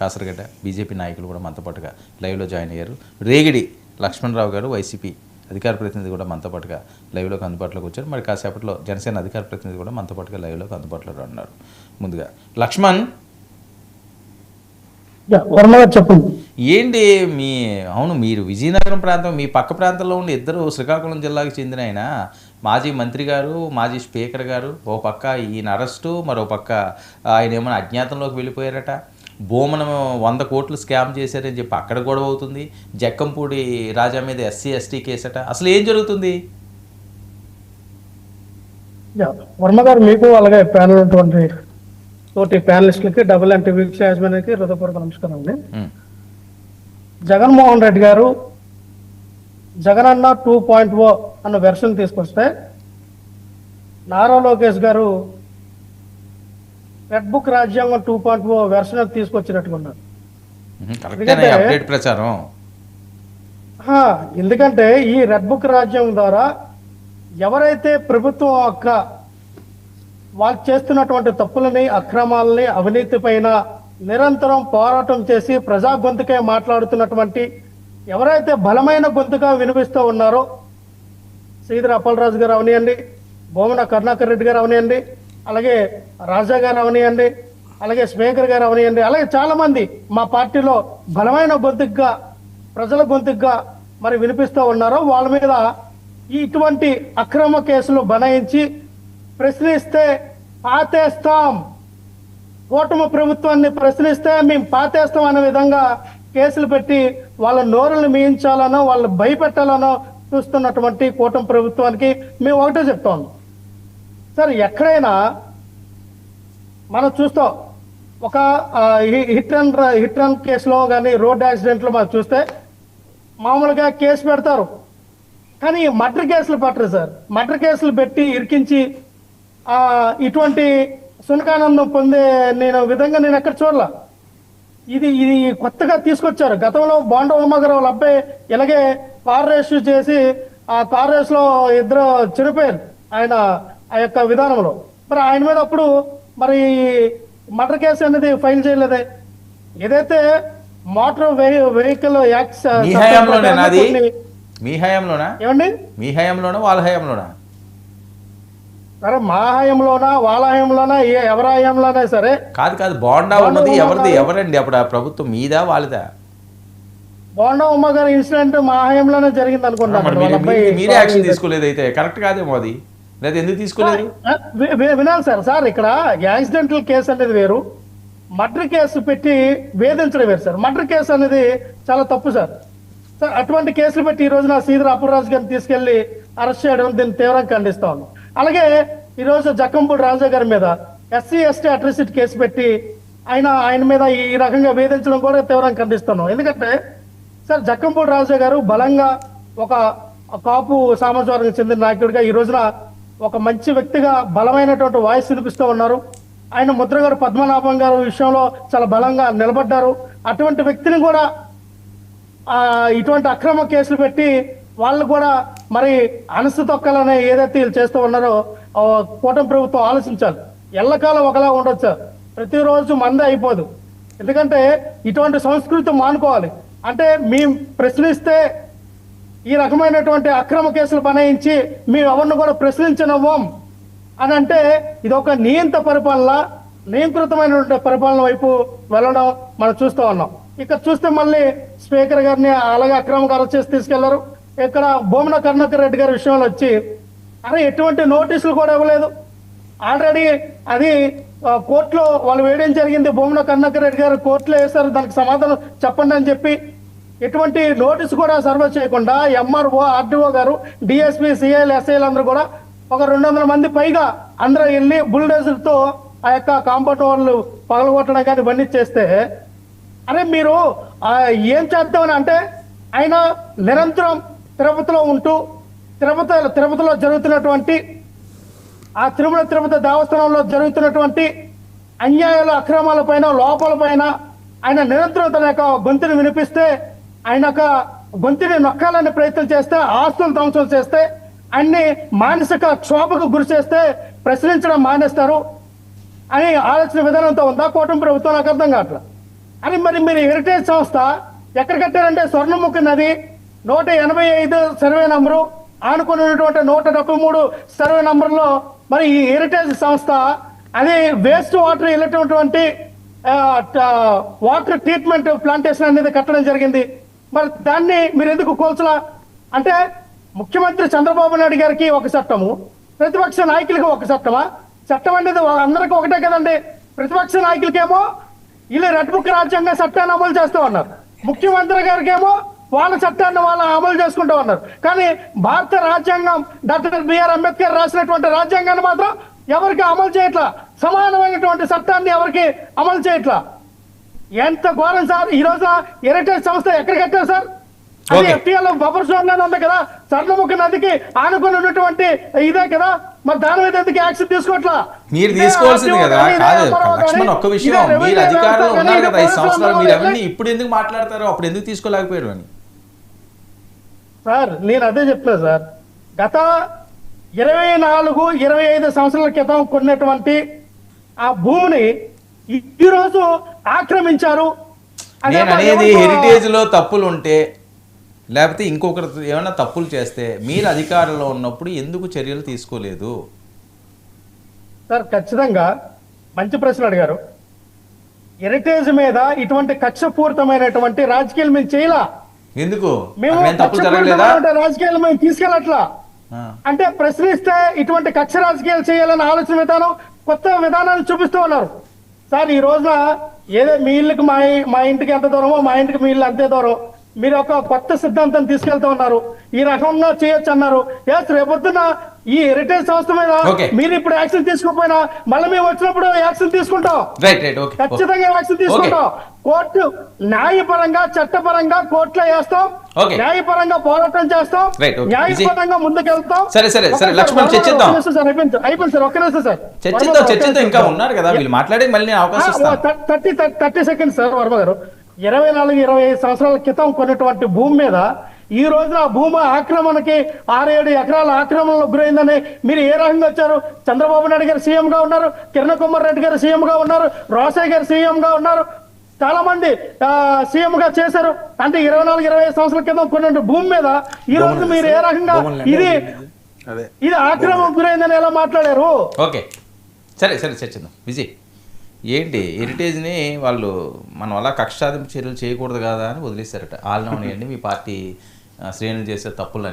Kasaragadda BJP నాయకులు కూడా మనతో పాటుగా లైవ్లో జాయిన్ అయ్యారు. రేగిడి లక్ష్మణరావు గారు వైసీపీ అధికార ప్రతినిధి కూడా మనతో పాటుగా లైవ్లోకి అందుబాటులోకి వచ్చారు. మరి కాసేపట్లో జనసేన అధికార ప్రతినిధి కూడా మనతో పాటుగా లైవ్లోకి అందుబాటులో ఉన్నారు. ముందుగా లక్ష్మణ్, చెప్పండి ఏంటి అవును మీరు విజయనగరం ప్రాంతం, మీ పక్క ప్రాంతంలో ఉండి ఇద్దరు శ్రీకాకుళం జిల్లాకు చెందిన ఆయన మాజీ మంత్రి గారు, మాజీ స్పీకర్ గారు, ఓ పక్క ఈయన అరెస్టు, మరో పక్క ఆయన ఏమైనా అజ్ఞాతంలోకి వెళ్ళిపోయారట, భూమను 100 కోట్లు స్కామ్ చేశారని చెప్పి అక్కడ గొడవ అవుతుంది, జక్కంపూడి రాజా మీద SC ST కేసట, అసలు ఏం జరుగుతుంది? వర్మ గారు, మీకు అలాగే ప్యానల్ ఉన్నటువంటి తోటి ప్యానలిస్టులకి WNT వీక్ష యాజమాన్యానికి హృదయపూర్వక నమస్కారం అండి. జగన్మోహన్ రెడ్డి గారు జగనన్న 2.0 అన్న వెర్షన్ తీసుకొస్తే నారా లోకేష్ గారు రెడ్ బుక్ రాజ్యాంగం 2.0 వెర్షన్ తీసుకొచ్చినట్టుకున్నారు. ఎందుకంటే ఈ రెడ్ బుక్ రాజ్యాంగం ద్వారా ఎవరైతే ప్రభుత్వం యొక్క వాళ్ళు చేస్తున్నటువంటి తప్పులని, అక్రమాలని, అవినీతి పైన నిరంతరం పోరాటం చేసి ప్రజా గొంతుకే మాట్లాడుతున్నటువంటి ఎవరైతే బలమైన గొంతుగా వినిపిస్తూ ఉన్నారో, శ్రీధర్ అప్పలరాజు గారు అవనియండి, భూమన కరుణాకర్ రెడ్డి గారు అవనియండి, అలాగే రాజా గారు అవనియండి, అలాగే స్పీకర్ గారు అవనియండి, అలాగే చాలా మంది మా పార్టీలో బలమైన గొంతుగా, ప్రజల గొంతుగా మరి వినిపిస్తూ ఉన్నారో వాళ్ళ మీద ఇటువంటి అక్రమ కేసులు బనాయించి ప్రశ్నిస్తే పాతేస్తాం, కూటమి ప్రభుత్వాన్ని ప్రశ్నిస్తే మేము పాతేస్తాం అనే విధంగా కేసులు పెట్టి వాళ్ళ నోరులు మియించాలనో వాళ్ళు భయపెట్టాలనో చూస్తున్నటువంటి కూటమి ప్రభుత్వానికి మేము ఒకటే చెప్తాం సార్. ఎక్కడైనా మనం చూస్తాం, ఒక హిట్ రన్ కేసులో కానీ రోడ్ యాక్సిడెంట్లో మనం చూస్తే మామూలుగా కేసు పెడతారు, కానీ మర్డర్ కేసులు పెట్టరు సార్. మర్డర్ కేసులు పెట్టి ఇరికించి ఇటువంటి సునకానందం పొందే విధంగా నేను ఎక్కడ చూడలా. ఇది కొత్తగా తీసుకొచ్చారు. గతంలో బోండా ఉమ్మగారు వాళ్ళ అబ్బాయి ఇలాగే కార్ రేస్ చేసి ఆ కార్ రేస్ లో ఇద్దరు చనిపోయారు ఆయన ఆ యొక్క విధానంలో. మరి ఆయన మీద అప్పుడు మరి మర్డర్ కేసు అనేది ఫైల్ చేయలేదే. ఏదైతే మోటార్ వెహికల్ యాక్ట్స్ మీ హయాంలోనా ఏమండి? మీ హయాంలోనా వాళ్ళ హయాంలోనా? సరే, మా హయాంలోనా వాళ్ళ హయాంలోనా ఎవరి హయాంలోనా సరే కాదు. బోండా ఉన్నది ఎవరండి అప్పుడు? ఆ ప్రభుత్వం మీదా వాళ్ళదా? బోండా ఉమ్మ గారి ఇన్సిడెంట్ మా హయాంలోనే జరిగింది అనుకుంటున్నాను. మీరే యాక్షన్ తీసుకోలేదు అయితే కరెక్ట్ కాదేమో అది. లేదా ఎందుకు తీసుకోలేదు? వినాలి సార్ ఇక్కడ యాక్సిడెంటల్ కేసు అనేది వేరు, మర్డర్ కేసు పెట్టి వేధించడం వేరు సార్. మర్డర్ కేసు అనేది చాలా తప్పు సార్. అటువంటి కేసులు పెట్టి ఈ రోజున శ్రీధర్ అప్పలరాజు గారిని తీసుకెళ్లి అరెస్ట్ చేయడం దీన్ని తీవ్రంగా ఖండిస్తా ఉన్నాం. అలాగే ఈరోజు జక్కంపూడి రాజా గారి మీద SC ST అట్రాసిటీ కేసు పెట్టి ఆయన మీద ఈ రకంగా వేధించడం కూడా తీవ్రంగా ఖండిస్తున్నాం. ఎందుకంటే సార్, జక్కంపూడి రాజా గారు బలంగా ఒక కాపు సామాజిక వర్గానికి చెందిన నాయకుడిగా ఈ రోజున ఒక మంచి వ్యక్తిగా బలమైనటువంటి వాయిస్ వినిపిస్తూ ఉన్నారు. ఆయన ముద్రగడ పద్మనాభం గారు విషయంలో చాలా బలంగా నిలబడ్డారు. అటువంటి వ్యక్తిని కూడా ఇటువంటి అక్రమ కేసులు పెట్టి వాళ్ళు కూడా మరి అనసు తొక్కాలని ఏదైతే వీళ్ళు చేస్తూ ఉన్నారో కూటమి ప్రభుత్వం ఆలోచించాలి. ఎల్లకాలం ఒకలా ఉండొచ్చు సార్, ప్రతిరోజు మందే అయిపోదు. ఎందుకంటే ఇటువంటి సంస్కృతి మానుకోవాలి. అంటే మేము ప్రశ్నిస్తే ఈ రకమైనటువంటి అక్రమ కేసులు బనాయించి మేము ఎవరిని కూడా ప్రశ్నించనివ్వం అని అంటే ఇది ఒక నియంత పరిపాలన, నియంత్రితమైనటువంటి పరిపాలన వైపు వెళ్ళడం మనం చూస్తూ ఉన్నాం. ఇక్కడ చూస్తే మళ్ళీ స్పీకర్ గారిని అలాగే అక్రమంగా అరెస్ట్ చేసి తీసుకెళ్లారు. ఇక్కడ భూమన కరుణాకర్ రెడ్డి గారి విషయంలో వచ్చి ఎటువంటి నోటీసులు కూడా ఇవ్వలేదు. ఆల్రెడీ అది కోర్టులో వాళ్ళు వేయడం జరిగింది. భూమన కరుణాకర్ రెడ్డి గారు కోర్టులో వేశారు, దానికి సమాధానం చెప్పండి అని చెప్పి ఎటువంటి నోటీసు కూడా సర్వ్ చేయకుండా MRO RDO గారు DSP CIలు SIలు అందరూ కూడా ఒక 200 మంది పైగా అందరూ వెళ్ళి బుల్డోజర్తో ఆ యొక్క కాంపౌండ్ వాళ్ళు పగలగొట్టడం కానీ ఇవన్నీ చేస్తే మీరు ఏం చేద్దామని అంటే ఆయన నిరంతరం తిరుపతిలో ఉంటూ తిరుపతిలో జరుగుతున్నటువంటి ఆ తిరుపతి దేవస్థానంలో జరుగుతున్నటువంటి అన్యాయాల అక్రమాల పైన లోపాల పైన ఆయన నిరంతరం తన యొక్క గొంతుని వినిపిస్తే, ఆయన యొక్క గొంతుని నొక్కాలని ప్రయత్నం చేస్తే, ఆస్తులు ధ్వంసం చేస్తే, అన్ని మానసిక క్షోభకు గురి చేస్తే ప్రశ్నించడం మానేస్తారు అని ఆలోచన విధానంతో ఉందా కూటమి ప్రభుత్వం? నాకు అర్థం కావట్లేదు. అని మరి మీరు హెరిటేజ్ సంస్థ ఎక్కడ కట్టారంటే స్వర్ణముఖి నది 185 సర్వే నంబరు ఆనుకుని ఉన్నటువంటి 173 సర్వే నంబర్లో మరి ఈ హెరిటేజ్ సంస్థ అది వేస్ట్ వాటర్ వెళ్ళేటటువంటి వాటర్ ట్రీట్మెంట్ ప్లాంటేషన్ అనేది కట్టడం జరిగింది. మరి దాన్ని మీరు ఎందుకు కోల్చలా? అంటే ముఖ్యమంత్రి చంద్రబాబు నాయుడు గారికి ఒక చట్టము, ప్రతిపక్ష నాయకులకి ఒక చట్టమా? చట్టం అనేది అందరికీ ఒకటే కదండి. ప్రతిపక్ష నాయకులకేమో వీళ్ళు రెడ్ బుక్ రాజ్యాంగ చట్టాన్ని అమలు చేస్తూ ఉన్నారు, ముఖ్యమంత్రి గారికేమో వాళ్ళ చట్టాన్ని వాళ్ళు అమలు చేసుకుంటూ ఉన్నారు. కానీ భారత రాజ్యాంగం డాక్టర్ బిఆర్ అంబేద్కర్ రాసినటువంటి రాజ్యాంగాన్ని మాత్రం ఎవరికి అమలు చేయట్లా, సమానమైనటువంటి చట్టాన్ని ఎవరికి అమలు చేయట్లా. ఎంత ఘోరం సార్! ఈ రోజు హెరిటేజ్ సంస్థ ఎక్కడ కట్టారు సార్? అది ఎఫ్టీఎల్ బఫర్ జోన్ లోనే ఉంది కదా, స్వర్ణముఖి నదికి ఆనుకొని ఉన్నటువంటి ఇదే కదా. మరి దాని మీద ఎందుకు యాక్షన్ తీసుకోవట్లా? మీరు తీసుకోవాల్సింది కదా. కాదు లక్ష్మణ్, ఒక్క విషయం, మీరు అధికారంలో ఉన్నారు కదా 5 సంవత్సరాలు, మీరు అవన్నీ ఇప్పుడు ఎందుకు మాట్లాడతారో అప్పుడు ఎందుకు తీసుకోలేకపోయారు అని సార్ నేను అదే చెప్తున్నా సార్. గత 24-25 సంవత్సరాల క్రితం కొన్నటువంటి ఆ భూమిని ఈ రోజు ఆక్రమించారు. నేను అనేది హెరిటేజ్ లో తప్పులు ఉంటే లేకపోతే ఇంకొకరు ఏమైనా తప్పులు చేస్తే మీరు అధికారంలో ఉన్నప్పుడు ఎందుకు చర్యలు తీసుకోలేదు? సార్ ఖచ్చితంగా మంచి ప్రశ్న అడిగారు. హెరిటేజ్ మీద ఇటువంటి కక్షపూరితమైనటువంటి రాజకీయాలు మేము చేయలా. ఎందుకు? మేము రాజకీయాలు మేము తీసుకెళ్ళట్లా. అంటే ప్రశ్నిస్తే ఇటువంటి కక్ష రాజకీయాలు చేయాలనే ఆలోచన విధానం, కొత్త విధానాన్ని చూపిస్తూ ఉన్నారు. సార్ ఈ రోజున ఏదో మీ ఇల్లుకి మా ఇంటికి ఎంత దూరమో మా ఇంటికి మీ ఇల్లు అంతే దూరం, మీరు ఒక కొత్త సిద్ధాంతం తీసుకెళ్తూ ఉన్నారు. ఈ రకంగా చేయొచ్చు అన్నారు. రేపొద్దున ఈ హెరిటేజ్ సంస్థ మీద మీరు ఇప్పుడు యాక్షన్ తీసుకోకపోయినా మళ్ళీ మేము వచ్చినప్పుడు యాక్షన్ తీసుకుంటాం, ఖచ్చితంగా యాక్షన్ తీసుకుంటాం. కోర్టు న్యాయపరంగా చట్టపరంగా కోర్టులో వేస్తాం, న్యాయపరంగా పోరాటం చేస్తాం, న్యాయపరంగా ముందుకెళ్తాం. సరే సరే సరే లక్ష్మణ్ చర్చిద్దాం. అయిపోయింది సార్, ఒక్క నిమిషం సార్. చర్చిద్దాం, ఇంకా ఉన్నారు కదా వీళ్ళు మాట్లాడే, మళ్ళీ అవకాశం ఇస్తాను. 30 సెకండ్స్ సార్. వర్మ గారు 24-25 సంవత్సరాల క్రితం కొన్నటువంటి భూమి మీద ఈ రోజున ఆ భూమి ఆక్రమణకి 6-7 ఎకరాల ఆక్రమణలో గురైందని మీరు ఏ రకంగా వచ్చారు? చంద్రబాబు నాయుడు గారు సీఎం గా ఉన్నారు, కిరణ్ కుమార్ రెడ్డి గారు సీఎం గా ఉన్నారు, రోసయ్య గారు సీఎం గా ఉన్నారు, చాలా మంది సీఎం గా చేశారు. అంటే 24-25 సంవత్సరాల క్రితం కొన్ని భూమి మీద ఈ రోజు మీరు ఏ రకంగా ఇది ఆక్రమణ గురైందని ఎలా మాట్లాడారు? ఓకే సరే సరే చర్చిద్దాం. విజయ్, ఏంటి హెరిటేజ్ని వాళ్ళు మనం అలా కక్ష సాధింపు చర్యలు చేయకూడదు కదా అని వదిలేశారట. ఆల్నౌని అండి మీ పార్టీ శ్రేణులు చేసే తప్పులు